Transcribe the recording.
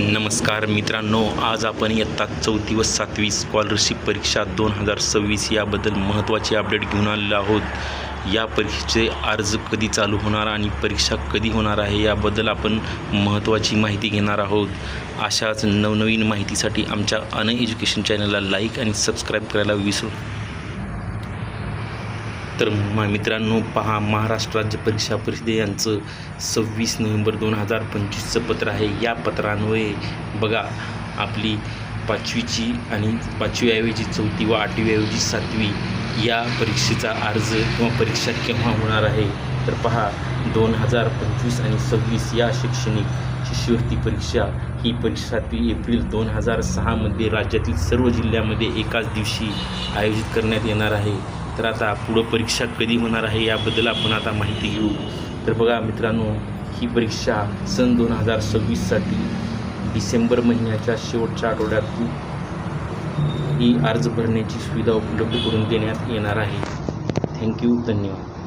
नमस्कार मित्रांनो, आज आपण इयत्ता 4थी व 7वी स्कॉलरशिप परीक्षा 2026 याबद्दल महत्त्वाचे अपडेट घेऊन आलेलो आहोत। या परीक्षेचे अर्ज कधी चालू होणार आणि परीक्षा कधी होणार आहे याबद्दल आपण महत्त्वाची माहिती घेणार आहोत। अशाच नवनवीन माहितीसाठी आमच्या अन एज्युकेशन चॅनलला लाईक आणि सबस्क्राईब करायला विसरू। तर मित्रांनो पहा, महाराष्ट्र राज्य परीक्षा परिषद यांचं 26 नोव्हेंबर 2025चं पत्र आहे। या पत्रान्वये बघा, आपली 5वीची आणि 5वीऐवजी 4थी व 8वीऐवजी 7वी या परीक्षेचा अर्ज किंवा परीक्षा केव्हा होणार आहे। तर पहा, 2025 आणि 26 या शैक्षणिक शिष्यवृत्ती परीक्षा ही परीक्षा 7 एप्रिल 2006 मध्ये राज्यातील सर्व जिल्ह्यामध्ये एकाच दिवशी आयोजित करण्यात येणार आहे। तर आता पुढं परीक्षा कधी होणार आहे याबद्दल आपण आता माहिती घेऊ। तर बघा मित्रांनो, ही परीक्षा सन 2026साठी डिसेंबर महिन्याच्या शेवटच्या आठवड्यात ही अर्ज भरण्याची सुविधा उपलब्ध करून देण्यात येणार आहे। थँक्यू, धन्यवाद।